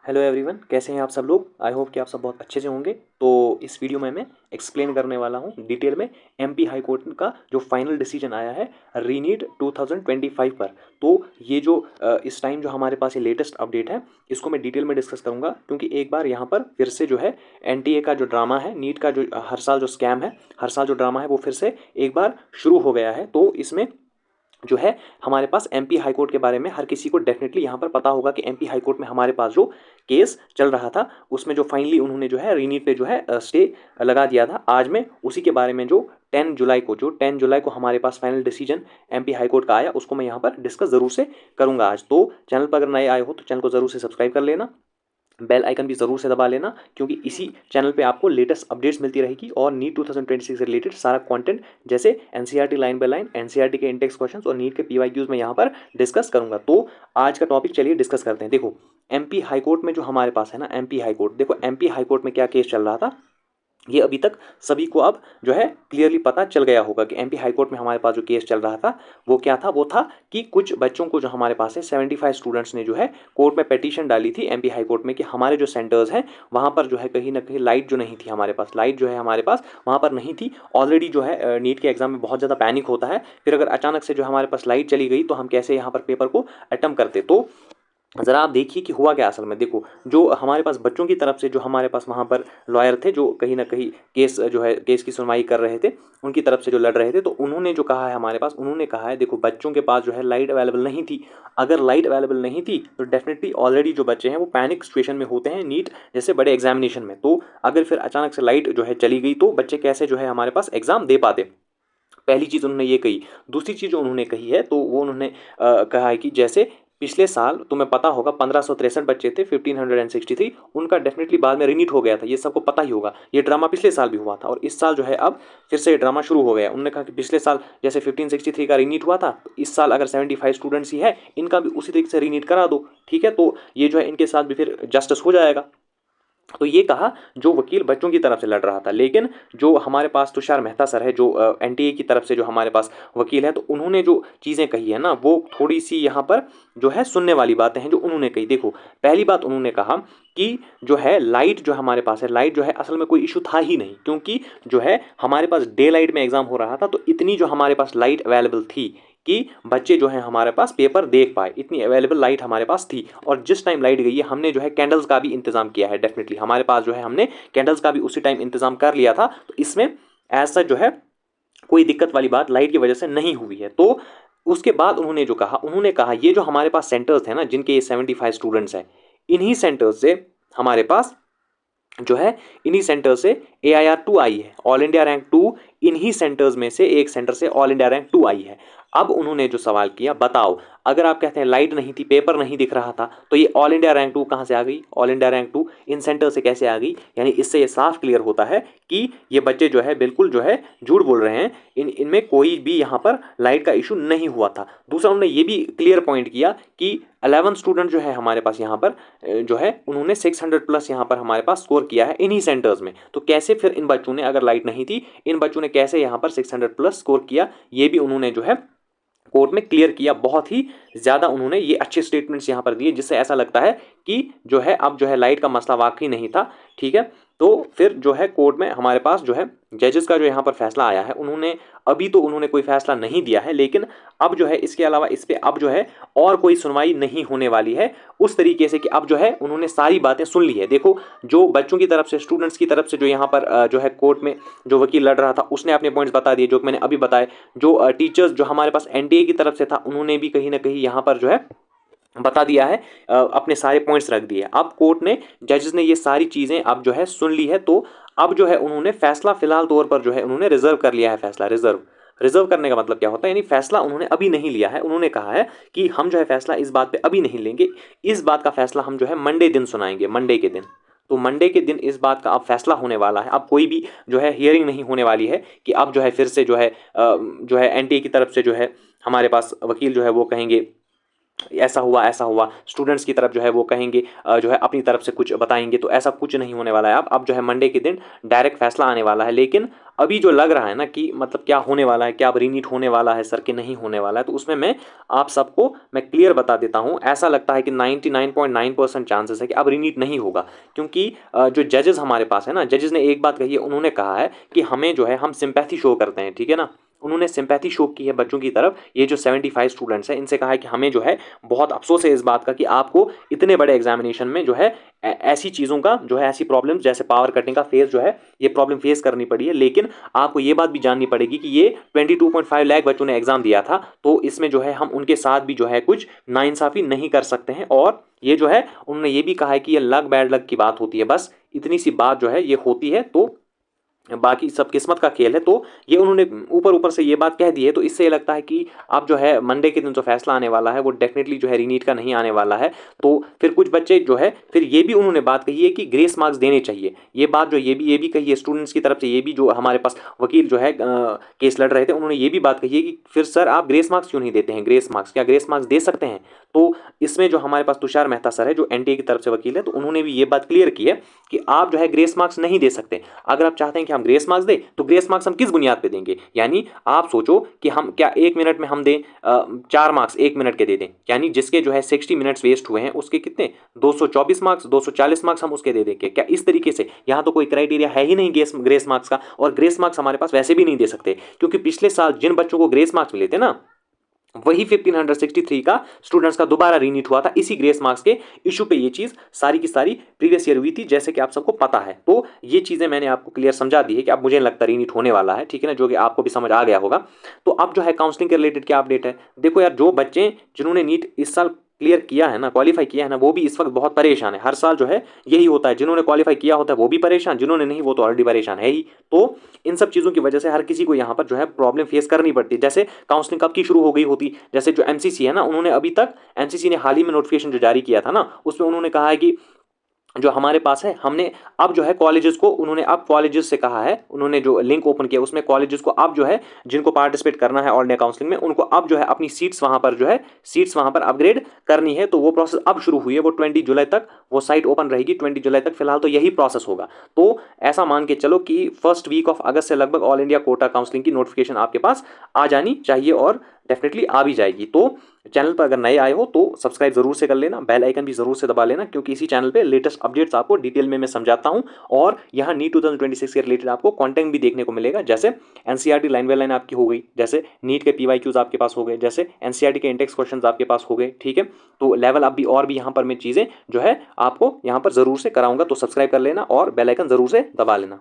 Hello everyone, कैसे हैं आप सब लोग। आई होप कि आप सब बहुत अच्छे से होंगे। तो इस वीडियो में मैं एक्सप्लेन करने वाला हूं डिटेल में एमपी हाई कोर्ट का जो फाइनल डिसीजन आया है रीनीट 2025 पर। तो ये जो इस टाइम जो हमारे पास ये लेटेस्ट अपडेट है, इसको मैं डिटेल में डिस्कस करूंगा, क्योंकि एक बार यहाँ पर फिर से जो है एनटीए का जो ड्रामा है, नीट का जो हर साल जो स्कैम है, हर साल जो ड्रामा है, वो फिर से एक बार शुरू हो गया है। तो इसमें जो है हमारे पास एमपी हाई कोर्ट के बारे में हर किसी को डेफिनेटली यहाँ पर पता होगा कि एमपी हाई कोर्ट में हमारे पास जो केस चल रहा था, उसमें जो फाइनली उन्होंने जो है रीनीट पे जो है स्टे लगा दिया था। आज मैं उसी के बारे में जो 10 जुलाई को हमारे पास final decision MP high court का आया, उसको मैं यहाँ पर डिस्कस जरूर से करूंगा आज। तो चैनल पर अगर नए आए हो तो चैनल को जरूर से सब्सक्राइब कर लेना, बेल आइकन भी ज़रूर से दबा लेना, क्योंकि इसी चैनल पे आपको लेटेस्ट अपडेट्स मिलती रहेगी और नीट 2026 से रिलेटेड सारा कंटेंट, जैसे NCERT line by line, NCERT के इंडेक्स क्वेश्चंस और नीट के पीवाईक्यूज में यहाँ पर डिस्कस करूंगा। तो आज का टॉपिक चलिए डिस्कस करते हैं। देखो एमपी हाई कोर्ट में जो हमारे पास है ना, एमपी हाई कोर्ट, देखो एमपी हाई कोर्ट में क्या केस चल रहा था, ये अभी तक सभी को अब जो है क्लियरली पता चल गया होगा कि एमपी हाई कोर्ट में हमारे पास जो केस चल रहा था वो क्या था। वो था कि कुछ बच्चों को जो हमारे पास है 75 स्टूडेंट्स ने जो है कोर्ट में पिटीशन डाली थी एमपी हाई कोर्ट में कि हमारे जो सेंटर्स हैं वहाँ पर जो है कहीं ना कहीं लाइट जो नहीं थी, हमारे पास लाइट जो है हमारे पास वहाँ पर नहीं थी। ऑलरेडी जो है नीट के एग्जाम में बहुत ज़्यादा पैनिक होता है, फिर अगर अचानक से जो हमारे पास लाइट चली गई तो हम कैसे यहाँ पर पेपर को अटेम्प्ट करते। तो ज़रा आप देखिए कि हुआ क्या असल में। देखो जो हमारे पास बच्चों की तरफ से जो हमारे पास वहाँ पर लॉयर थे, जो कहीं ना कहीं केस जो है केस की सुनवाई कर रहे थे, उनकी तरफ से जो लड़ रहे थे, तो उन्होंने जो कहा है हमारे पास, उन्होंने कहा है देखो बच्चों के पास जो है लाइट अवेलेबल नहीं थी। अगर लाइट अवेलेबल नहीं थी तो डेफिनेटली ऑलरेडी जो बच्चे हैं वो पैनिक सिचुएशन में होते हैं नीट जैसे बड़े एग्जामिनेशन में। तो अगर फिर अचानक से लाइट जो है चली गई तो बच्चे कैसे जो है हमारे पास एग्जाम दे पाते। पहली चीज़ उन्होंने ये कही। दूसरी चीज़ जो उन्होंने कही है तो वो उन्होंने कहा है कि जैसे पिछले साल तुम्हें पता होगा 1563 बच्चे थे, 1563, उनका डेफिनेटली बाद में रिनीट हो गया था, ये सबको पता ही होगा। ये ड्रामा पिछले साल भी हुआ था और इस साल जो है अब फिर से ये ड्रामा शुरू हो गया। उन्होंने कहा कि पिछले साल जैसे 1563 का रिनीट हुआ था, तो इस साल अगर 75 स्टूडेंट्स ही है, इनका भी उसी तरीके से रिनीट करा दो, ठीक है। तो ये जो है इनके साथ भी फिर जस्टिस हो जाएगा। तो ये कहा जो वकील बच्चों की तरफ से लड़ रहा था। लेकिन जो हमारे पास तुषार मेहता सर है, जो एनटीए की तरफ से जो हमारे पास वकील है, तो उन्होंने जो चीज़ें कही है ना, वो थोड़ी सी यहाँ पर जो है सुनने वाली बातें हैं जो उन्होंने कही। देखो पहली बात उन्होंने कहा कि जो है लाइट जो हमारे पास है, लाइट जो है असल में कोई इशू था ही नहीं, क्योंकि जो है हमारे पास डे लाइट में एग्जाम हो रहा था, तो इतनी जो हमारे पास लाइट अवेलेबल थी कि बच्चे जो है हमारे पास पेपर देख पाए, इतनी अवेलेबल लाइट हमारे पास थी। और जिस टाइम लाइट गई है, हमने जो है कैंडल्स का भी इंतजाम किया है। डेफिनेटली हमारे पास जो है हमने कैंडल्स का भी उसी टाइम इंतजाम कर लिया था, तो इसमें ऐसा जो है कोई दिक्कत वाली बात लाइट की वजह से नहीं हुई है। तो उसके बाद उन्होंने जो कहा, उन्होंने कहा ये जो हमारे पास सेंटर्स हैं ना, जिनके ये 75 स्टूडेंट्स हैं, इन्हीं सेंटर्स से हमारे पास जो है, इन्हीं सेंटर से AIR 2 आई है, ऑल इंडिया रैंक 2। इन्हीं सेंटर्स में से एक सेंटर से ऑल इंडिया रैंक 2 आई है। अब उन्होंने जो सवाल किया, बताओ अगर आप कहते हैं लाइट नहीं थी, पेपर नहीं दिख रहा था, तो ये ऑल इंडिया रैंक 2 कहाँ से आ गई, ऑल इंडिया रैंक 2 इन सेंटर से कैसे आ गई। यानी इससे ये साफ क्लियर होता है कि ये बच्चे जो है बिल्कुल जो है झूठ बोल रहे हैं, इनमें कोई भी यहाँ पर लाइट का इशू नहीं हुआ था। दूसरा उन्होंने ये भी क्लियर पॉइंट किया कि 11 स्टूडेंट जो है हमारे पास यहाँ पर जो है उन्होंने 600 प्लस यहाँ पर हमारे पास स्कोर किया है इन्हीं सेंटर्स में। तो कैसे फिर इन बच्चों ने, अगर लाइट नहीं थी, इन बच्चों ने कैसे यहाँ पर 600 प्लस स्कोर किया, ये भी उन्होंने जो है कोर्ट में क्लियर किया। बहुत ही ज़्यादा उन्होंने ये अच्छे स्टेटमेंट्स यहाँ पर दिए, जिससे ऐसा लगता है कि जो है अब जो है लाइट का मसला वाकई नहीं था, ठीक है। तो फिर जो है कोर्ट में हमारे पास जो है जजेस का जो यहाँ पर फैसला आया है, उन्होंने अभी तो उन्होंने कोई फैसला नहीं दिया है, लेकिन अब जो है इसके अलावा इस पर अब जो है और कोई सुनवाई नहीं होने वाली है, उस तरीके से कि अब जो है उन्होंने सारी बातें सुन ली है। देखो जो बच्चों की तरफ से, स्टूडेंट्स की तरफ से जो यहाँ पर जो है कोर्ट में जो वकील लड़ रहा था, उसने अपने पॉइंट्स बता दिए जो मैंने अभी बताए। जो टीचर्स जो हमारे पास एनटीए की तरफ से था, उन्होंने भी कहीं ना कहीं यहाँ पर जो है बता दिया है, अपने सारे पॉइंट्स रख दिए। अब कोर्ट ने, जजेस ने ये सारी चीज़ें अब जो है सुन ली है, तो अब जो है उन्होंने फैसला फिलहाल तौर पर जो है उन्होंने रिजर्व कर लिया है। फैसला रिजर्व, रिजर्व करने का मतलब क्या होता है, यानी फैसला उन्होंने अभी नहीं लिया है। उन्होंने कहा है कि हम जो है फैसला इस बात पे अभी नहीं लेंगे, इस बात का फैसला हम जो है मंडे दिन सुनाएंगे, मंडे के दिन। तो मंडे के दिन इस बात का अब फैसला होने वाला है। अब कोई भी जो है हियरिंग नहीं होने वाली है कि अब जो है फिर से जो है एनटीए की तरफ से जो है हमारे पास वकील जो है वो कहेंगे ऐसा हुआ स्टूडेंट्स की तरफ जो है वो कहेंगे, जो है अपनी तरफ से कुछ बताएंगे, तो ऐसा कुछ नहीं होने वाला है। अब जो है मंडे के दिन डायरेक्ट फैसला आने वाला है। लेकिन अभी जो लग रहा है ना कि मतलब क्या होने वाला है, क्या अब रीनीट होने वाला है सर कि नहीं होने वाला है, तो उसमें मैं आप सबको मैं क्लियर बता देता हूँ। ऐसा लगता है कि 99.9% चांसेस है कि अब रीनीट नहीं होगा, क्योंकि जो जजेस हमारे पास है ना, जजेस ने एक बात कही है, उन्होंने कहा है कि हमें जो है हम सिंपैथी शो करते हैं, ठीक है ना। उन्होंने सिंपैथी शो की है बच्चों की तरफ। ये जो 75 स्टूडेंट्स हैं इनसे कहा है कि हमें जो है बहुत अफसोस है इस बात का कि आपको इतने बड़े एग्जामिनेशन में जो है ऐसी चीज़ों का जो है, ऐसी प्रॉब्लम जैसे पावर कटिंग का फेस जो है, ये प्रॉब्लम फेस करनी पड़ी है। लेकिन आपको ये बात भी जाननी पड़ेगी कि ये 22.5 लाख बच्चों ने एग्जाम दिया था, तो इसमें जो है हम उनके साथ भी जो है कुछ नाइंसाफ़ी नहीं कर सकते हैं। और ये जो है उन्होंने ये भी कहा है कि ये लक बैड लक की बात होती है, बस इतनी सी बात जो है ये होती है, तो बाकी सब किस्मत का खेल है। तो ये उन्होंने ऊपर ऊपर से ये बात कह दी है, तो इससे ये लगता है कि अब जो है मंडे के दिन जो फैसला आने वाला है वो डेफिनेटली जो है रीनीट का नहीं आने वाला है। तो फिर कुछ बच्चे जो है, फिर ये भी उन्होंने बात कही है कि ग्रेस मार्क्स देने चाहिए। ये बात जो ये भी कही है स्टूडेंट्स की तरफ से। ये भी जो हमारे पास वकील जो है केस लड़ रहे थे, उन्होंने ये भी बात कही है कि फिर सर आप ग्रेस मार्क्स क्यों नहीं देते हैं, ग्रेस मार्क्स क्या ग्रेस मार्क्स दे सकते हैं। तो इसमें जो हमारे पास तुषार मेहता सर है जो एनटीए की तरफ से वकील है, तो उन्होंने भी ये बात क्लियर की है कि आप जो है ग्रेस मार्क्स नहीं दे सकते। अगर आप चाहते हैं कि हम ग्रेस मार्क्स दें, तो ग्रेस मार्क्स हम किस बुनियाद पे देंगे। यानी आप सोचो कि हम क्या 1 मिनट में हम दें 4 मार्क्स 1 मिनट के दे दें, यानी जिसके जो है 60 मिनट्स वेस्ट हुए हैं उसके कितने 224 मार्क्स 240 मार्क्स हम उसके दे देंगे क्या इस तरीके से। यहाँ तो कोई क्राइटेरिया है ही नहीं ग्रेस मार्क्स का, और ग्रेस मार्क्स हमारे पास वैसे भी नहीं दे सकते, क्योंकि पिछले साल जिन बच्चों को ग्रेस मार्क्स मिले थे ना, वही 1563 का स्टूडेंट्स का दोबारा रीनीट हुआ था इसी ग्रेस मार्क्स के इशू पे। ये चीज़ सारी की सारी प्रीवियस ईयर हुई थी, जैसे कि आप सबको पता है। तो ये चीज़ें मैंने आपको क्लियर समझा दी है कि अब मुझे नहीं लगता रीनीट होने वाला है, ठीक है ना, जो कि आपको भी समझ आ गया होगा। तो अब जो है काउंसलिंग के रिलेटेड क्या अपडेट है, देखो यार, जो बच्चे जिन्होंने नीट इस साल क्लियर किया है ना, क्वालिफाई किया है ना, वो भी इस वक्त बहुत परेशान है। हर साल जो है यही होता है, जिन्होंने क्वालिफाई किया होता है वो भी परेशान, जिन्होंने नहीं वो तो ऑलरेडी परेशान है ही। तो इन सब चीज़ों की वजह से हर किसी को यहाँ पर जो है प्रॉब्लम फेस करनी पड़ती है। जैसे काउंसलिंग कब की शुरू हो गई होती, जैसे जो एमसीसी है ना, उन्होंने अभी तक एमसीसी ने हाल ही में नोटिफिकेशन जो जारी किया था ना, उसमें उन्होंने कहा है कि जो हमारे पास है, हमने अब जो है कॉलेजेस को, उन्होंने अब कॉलेजेस से कहा है, उन्होंने जो लिंक ओपन किया उसमें कॉलेजेस को अब जो है जिनको पार्टिसिपेट करना है ऑल इंडिया काउंसलिंग में, उनको अब जो है अपनी सीट्स वहां पर जो है सीट्स वहां पर अपग्रेड करनी है। तो वो प्रोसेस अब शुरू हुई है, वो 20 जुलाई तक वो साइट ओपन रहेगी, 20 जुलाई तक फिलहाल तो यही प्रोसेस होगा। तो ऐसा मान के चलो कि फर्स्ट वीक ऑफ अगस्त से लगभग ऑल इंडिया कोटा काउंसलिंग की नोटिफिकेशन आपके पास आ जानी चाहिए, और डेफिनेटली आ भी जाएगी। तो चैनल पर अगर नए आए हो तो सब्सक्राइब जरूर से कर लेना, बेल आइकन भी जरूर से दबा लेना, क्योंकि इसी चैनल पे लेटेस्ट अपडेट्स आपको डिटेल में मैं समझाता हूं। और यहाँ नीट 2026 के रिलेटेड आपको कंटेंट भी देखने को मिलेगा, जैसे एनसीईआरटी लाइन बाय लाइन आपकी हो गई, जैसे नीट के पीवाईक्यूज आपके पास हो गए, जैसे एनसीईआरटी के इंडेक्स क्वेश्चंस आपके पास हो गए, ठीक है। तो लेवल अप भी और भी यहाँ पर मैं चीज़ें जो है आपको यहाँ पर जरूर से कराऊंगा, तो सब्सक्राइब कर लेना और बेल आइकन जरूर से दबा लेना।